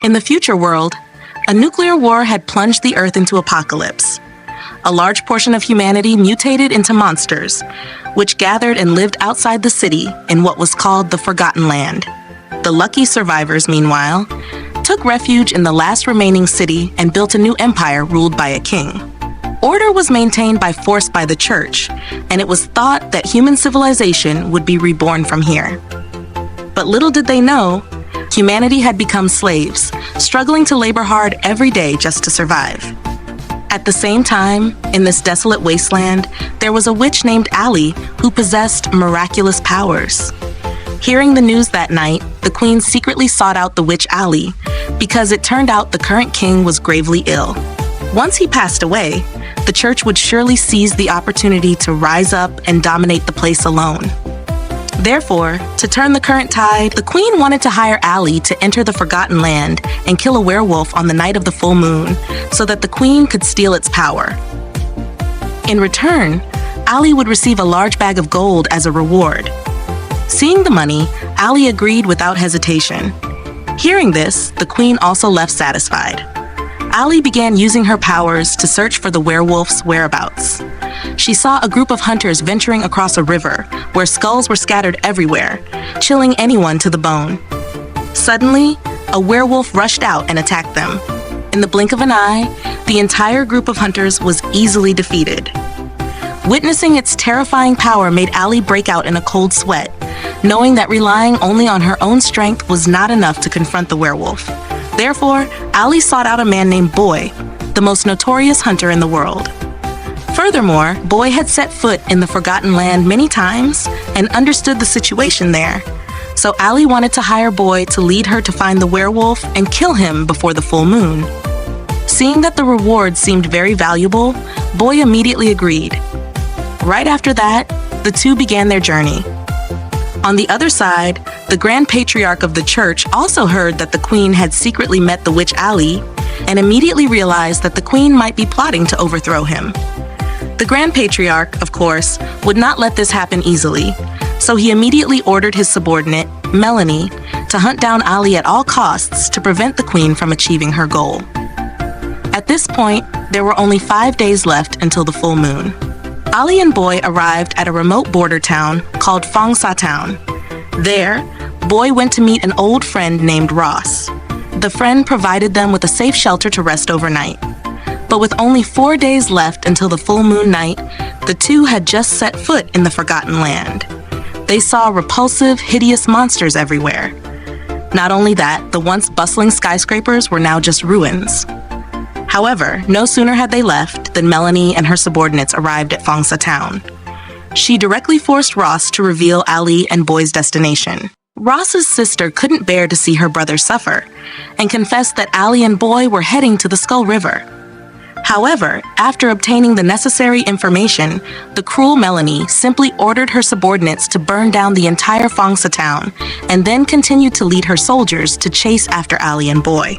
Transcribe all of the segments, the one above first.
In the future world, a nuclear war had plunged the Earth into apocalypse. A large portion of humanity mutated into monsters, which gathered and lived outside the city in what was called the Forgotten Land. The lucky survivors, meanwhile, took refuge in the last remaining city and built a new empire ruled by a king. Order was maintained by force by the church, and it was thought that human civilization would be reborn from here. But little did they know, humanity had become slaves, struggling to labor hard every day just to survive. At the same time, in this desolate wasteland, there was a witch named Allie who possessed miraculous powers. Hearing the news that night, the queen secretly sought out the witch Allie because it turned out the current king was gravely ill. Once he passed away, the church would surely seize the opportunity to rise up and dominate the place alone. Therefore, to turn the current tide, the queen wanted to hire Allie to enter the Forgotten Land and kill a werewolf on the night of the full moon so that the queen could steal its power. In return, Allie would receive a large bag of gold as a reward. Seeing the money, Allie agreed without hesitation. Hearing this, the queen also left satisfied. Allie began using her powers to search for the werewolf's whereabouts. She saw a group of hunters venturing across a river where skulls were scattered everywhere, chilling anyone to the bone. Suddenly, a werewolf rushed out and attacked them. In the blink of an eye, the entire group of hunters was easily defeated. Witnessing its terrifying power made Allie break out in a cold sweat, knowing that relying only on her own strength was not enough to confront the werewolf. Therefore, Allie sought out a man named Boy, the most notorious hunter in the world. Furthermore, Boy had set foot in the Forgotten Land many times and understood the situation there. So Allie wanted to hire Boy to lead her to find the werewolf and kill him before the full moon. Seeing that the reward seemed very valuable, Boy immediately agreed. Right after that, the two began their journey. On the other side, the Grand Patriarch of the church also heard that the queen had secretly met the witch Allie and immediately realized that the queen might be plotting to overthrow him. The Grand Patriarch, of course, would not let this happen easily, so he immediately ordered his subordinate, Melanie, to hunt down Allie at all costs to prevent the queen from achieving her goal. At this point, there were only 5 days left until the full moon. Allie and Boy arrived at a remote border town called Fongsa Town. There, Boy went to meet an old friend named Ross. The friend provided them with a safe shelter to rest overnight. But with only 4 days left until the full moon night, the two had just set foot in the Forgotten Land. They saw repulsive, hideous monsters everywhere. Not only that, the once bustling skyscrapers were now just ruins. However, no sooner had they left than Melanie and her subordinates arrived at Fongsa Town. She directly forced Ross to reveal Allie and Boy's destination. Ross's sister couldn't bear to see her brother suffer, and confessed that Allie and Boy were heading to the Skull River. However, after obtaining the necessary information, the cruel Melanie simply ordered her subordinates to burn down the entire Fongsa town, and then continued to lead her soldiers to chase after Allie and Boy.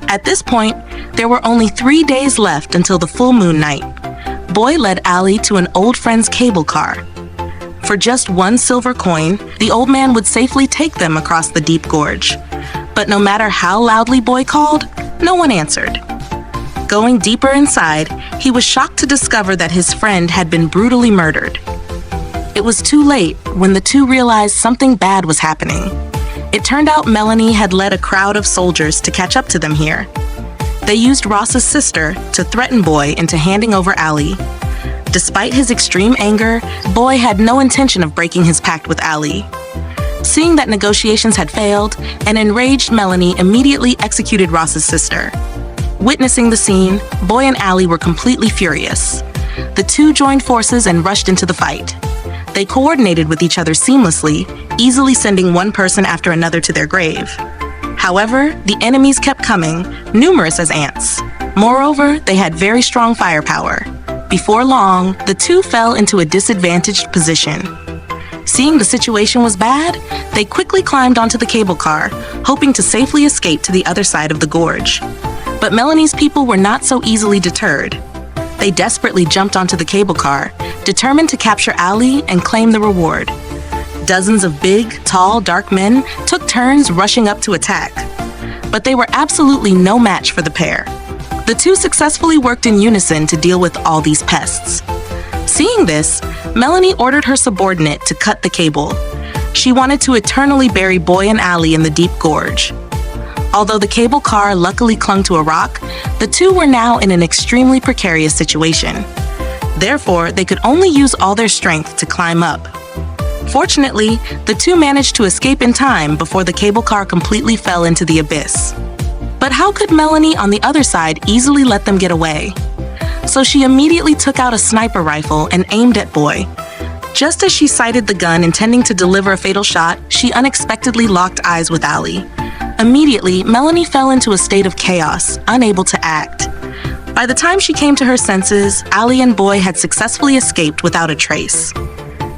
At this point, there were only 3 days left until the full moon night. Boy led Allie to an old friend's cable car. For just 1 silver coin, the old man would safely take them across the deep gorge. But no matter how loudly Boy called, no one answered. Going deeper inside, he was shocked to discover that his friend had been brutally murdered. It was too late when the two realized something bad was happening. It turned out Melanie had led a crowd of soldiers to catch up to them here. They used Ross's sister to threaten Boy into handing over Allie. Despite his extreme anger, Boy had no intention of breaking his pact with Allie. Seeing that negotiations had failed, an enraged Melanie immediately executed Ross's sister. Witnessing the scene, Boy and Allie were completely furious. The two joined forces and rushed into the fight. They coordinated with each other seamlessly, easily sending one person after another to their grave. However, the enemies kept coming, numerous as ants. Moreover, they had very strong firepower. Before long, the two fell into a disadvantaged position. Seeing the situation was bad, they quickly climbed onto the cable car, hoping to safely escape to the other side of the gorge. But Melanie's people were not so easily deterred. They desperately jumped onto the cable car, determined to capture Allie and claim the reward. Dozens of big, tall, dark men took turns rushing up to attack. but they were absolutely no match for the pair. The two successfully worked in unison to deal with all these pests. Seeing this, Melanie ordered her subordinate to cut the cable. She wanted to eternally bury Boy and Allie in the deep gorge. Although the cable car luckily clung to a rock, the two were now in an extremely precarious situation. Therefore, they could only use all their strength to climb up. Fortunately, the two managed to escape in time before the cable car completely fell into the abyss. But how could Melanie on the other side easily let them get away? So she immediately took out a sniper rifle and aimed at Boy. Just as she sighted the gun intending to deliver a fatal shot, she unexpectedly locked eyes with Allie. Immediately, Melanie fell into a state of chaos, unable to act. By the time she came to her senses, Allie and Boy had successfully escaped without a trace.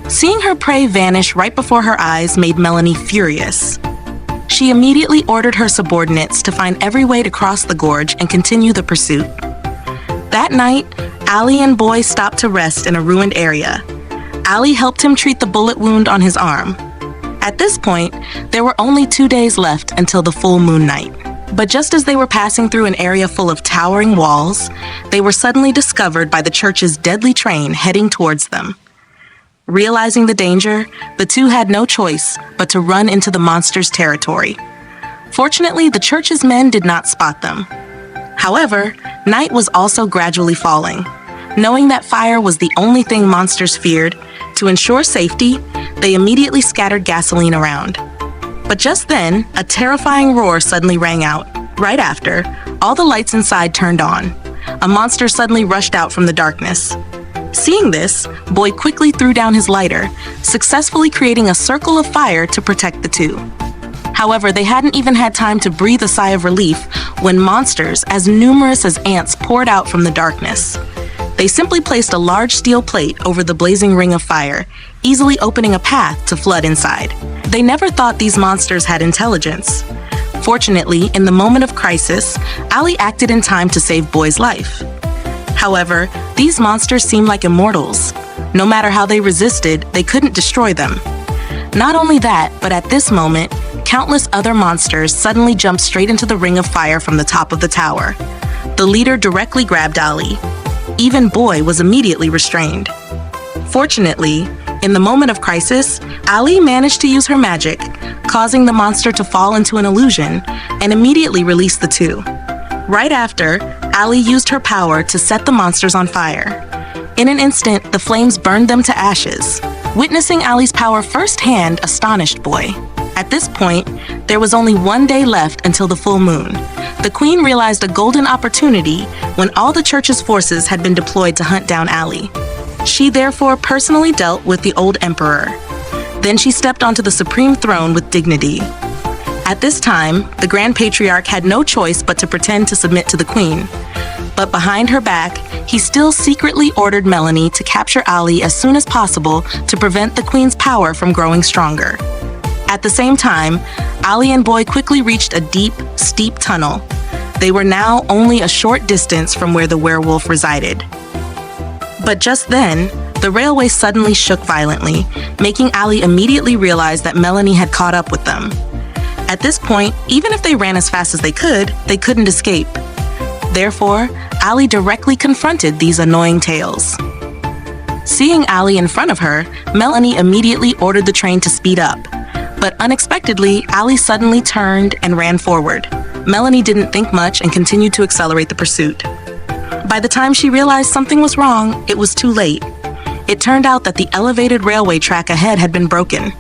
Seeing her prey vanish right before her eyes made Melanie furious. She immediately ordered her subordinates to find every way to cross the gorge and continue the pursuit. That night, Allie and Boy stopped to rest in a ruined area. Allie helped him treat the bullet wound on his arm. At this point, there were only 2 days left until the full moon night. But just as they were passing through an area full of towering walls, they were suddenly discovered by the church's deadly train heading towards them. Realizing the danger, the two had no choice but to run into the monster's territory. Fortunately, the church's men did not spot them. However, night was also gradually falling. Knowing that fire was the only thing monsters feared, to ensure safety, they immediately scattered gasoline around. But just then, a terrifying roar suddenly rang out. Right after, all the lights inside turned on. A monster suddenly rushed out from the darkness. Seeing this, Boy quickly threw down his lighter, successfully creating a circle of fire to protect the two. However, they hadn't even had time to breathe a sigh of relief when monsters as numerous as ants poured out from the darkness. They simply placed a large steel plate over the blazing ring of fire, easily opening a path to flood inside. They never thought these monsters had intelligence. Fortunately, in the moment of crisis, Allie acted in time to save Boy's life. However, these monsters seemed like immortals. No matter how they resisted, they couldn't destroy them. Not only that, but at this moment, countless other monsters suddenly jumped straight into the ring of fire from the top of the tower. The leader directly grabbed Allie. Even Boy was immediately restrained. Fortunately, in the moment of crisis, Allie managed to use her magic, causing the monster to fall into an illusion, and immediately release the two. Right after, Allie used her power to set the monsters on fire. In an instant, the flames burned them to ashes. Witnessing Allie's power firsthand astonished Boy. At this point, there was only 1 day left until the full moon. The Queen realized a golden opportunity when all the church's forces had been deployed to hunt down Allie. She therefore personally dealt with the old emperor. Then she stepped onto the supreme throne with dignity. At this time, the Grand Patriarch had no choice but to pretend to submit to the Queen. But behind her back, he still secretly ordered Melanie to capture Allie as soon as possible to prevent the Queen's power from growing stronger. At the same time, Allie and Boy quickly reached a deep, steep tunnel. They were now only a short distance from where the werewolf resided. But just then, the railway suddenly shook violently, making Allie immediately realize that Melanie had caught up with them. At this point, even if they ran as fast as they couldn't escape. Therefore, Allie directly confronted these annoying tails. Seeing Allie in front of her, Melanie immediately ordered the train to speed up. But unexpectedly, Allie suddenly turned and ran forward. Melanie didn't think much and continued to accelerate the pursuit. By the time she realized something was wrong, it was too late. It turned out that the elevated railway track ahead had been broken.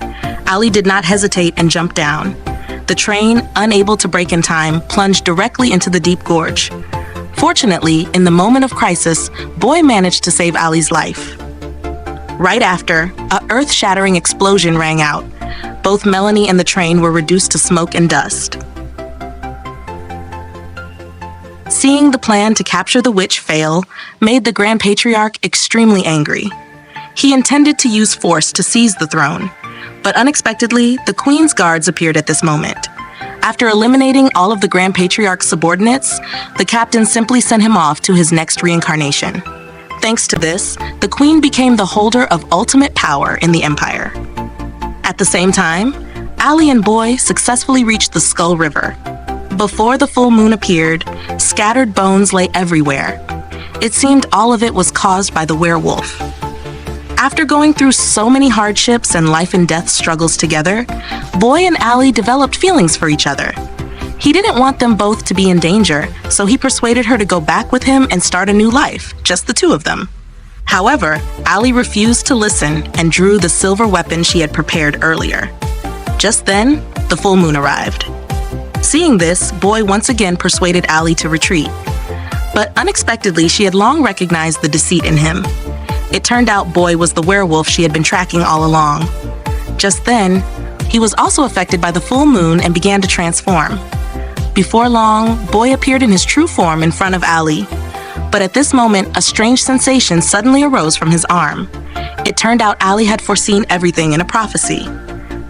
Allie did not hesitate and jumped down. The train, unable to brake in time, plunged directly into the deep gorge. Fortunately, in the moment of crisis, Boy managed to save Allie's life. Right after, a earth-shattering explosion rang out. Both Melanie and the train were reduced to smoke and dust. Seeing the plan to capture the witch fail made the Grand Patriarch extremely angry. He intended to use force to seize the throne, but unexpectedly, the Queen's guards appeared at this moment. After eliminating all of the Grand Patriarch's subordinates, the captain simply sent him off to his next reincarnation. Thanks to this, the Queen became the holder of ultimate power in the Empire. At the same time, Allie and Boy successfully reached the Skull River. Before the full moon appeared, scattered bones lay everywhere. It seemed all of it was caused by the werewolf. After going through so many hardships and life and death struggles together, Boy and Allie developed feelings for each other. He didn't want them both to be in danger, so he persuaded her to go back with him and start a new life, just the two of them. However, Allie refused to listen and drew the silver weapon she had prepared earlier. Just then, the full moon arrived. Seeing this, Boy once again persuaded Allie to retreat. But unexpectedly, she had long recognized the deceit in him. It turned out Boy was the werewolf she had been tracking all along. Just then, he was also affected by the full moon and began to transform. Before long, Boy appeared in his true form in front of Allie. But at this moment, a strange sensation suddenly arose from his arm. It turned out Allie had foreseen everything in a prophecy.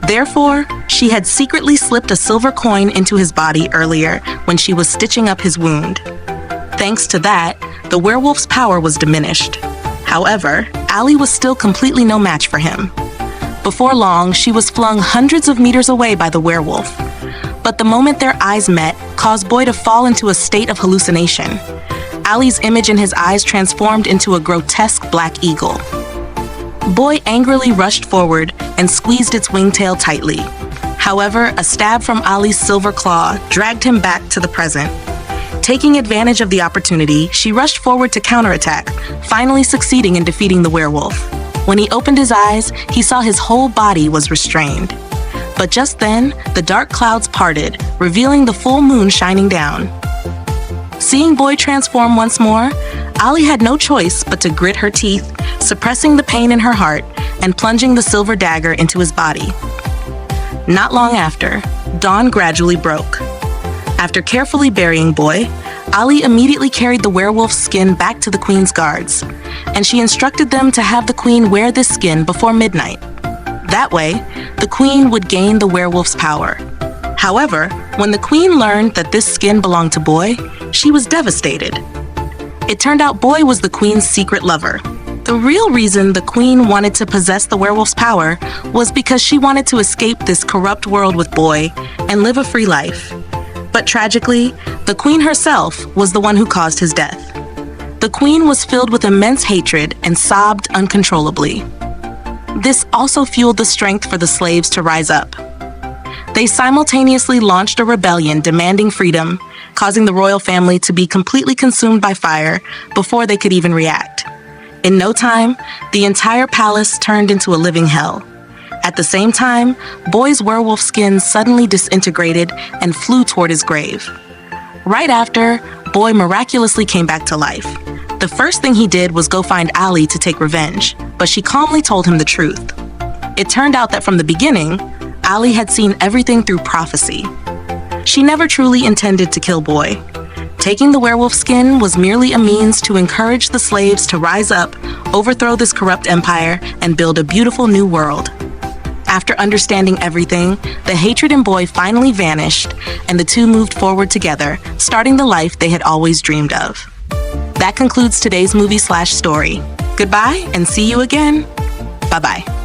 Therefore, she had secretly slipped a silver coin into his body earlier when she was stitching up his wound. Thanks to that, the werewolf's power was diminished. However, Allie was still completely no match for him. Before long, she was flung hundreds of meters away by the werewolf. But the moment their eyes met caused Boy to fall into a state of hallucination. Allie's image in his eyes transformed into a grotesque black eagle. Boy angrily rushed forward and squeezed its wingtail tightly. However, a stab from Allie's silver claw dragged him back to the present. Taking advantage of the opportunity, she rushed forward to counterattack, finally succeeding in defeating the werewolf. When he opened his eyes, he saw his whole body was restrained. But just then, the dark clouds parted, revealing the full moon shining down. Seeing Boy transform once more, Allie had no choice but to grit her teeth, suppressing the pain in her heart and plunging the silver dagger into his body. Not long after, dawn gradually broke. After carefully burying Boy, Allie immediately carried the werewolf's skin back to the queen's guards, and she instructed them to have the queen wear this skin before midnight. That way, the queen would gain the werewolf's power. However, when the queen learned that this skin belonged to Boy, she was devastated. It turned out Boy was the queen's secret lover. The real reason the queen wanted to possess the werewolf's power was because she wanted to escape this corrupt world with Boy and live a free life. But tragically, the queen herself was the one who caused his death. The queen was filled with immense hatred and sobbed uncontrollably. This also fueled the strength for the slaves to rise up. They simultaneously launched a rebellion demanding freedom, causing the royal family to be completely consumed by fire before they could even react. In no time, the entire palace turned into a living hell. At the same time, Boy's werewolf skin suddenly disintegrated and flew toward his grave. Right after, Boy miraculously came back to life. The first thing he did was go find Allie to take revenge, but she calmly told him the truth. It turned out that from the beginning, Allie had seen everything through prophecy. She never truly intended to kill Boy. Taking the werewolf skin was merely a means to encourage the slaves to rise up, overthrow this corrupt empire, and build a beautiful new world. After understanding everything, the hatred in Boy finally vanished, and the two moved forward together, starting the life they had always dreamed of. That concludes today's movie/story. Goodbye, and see you again. Bye-bye.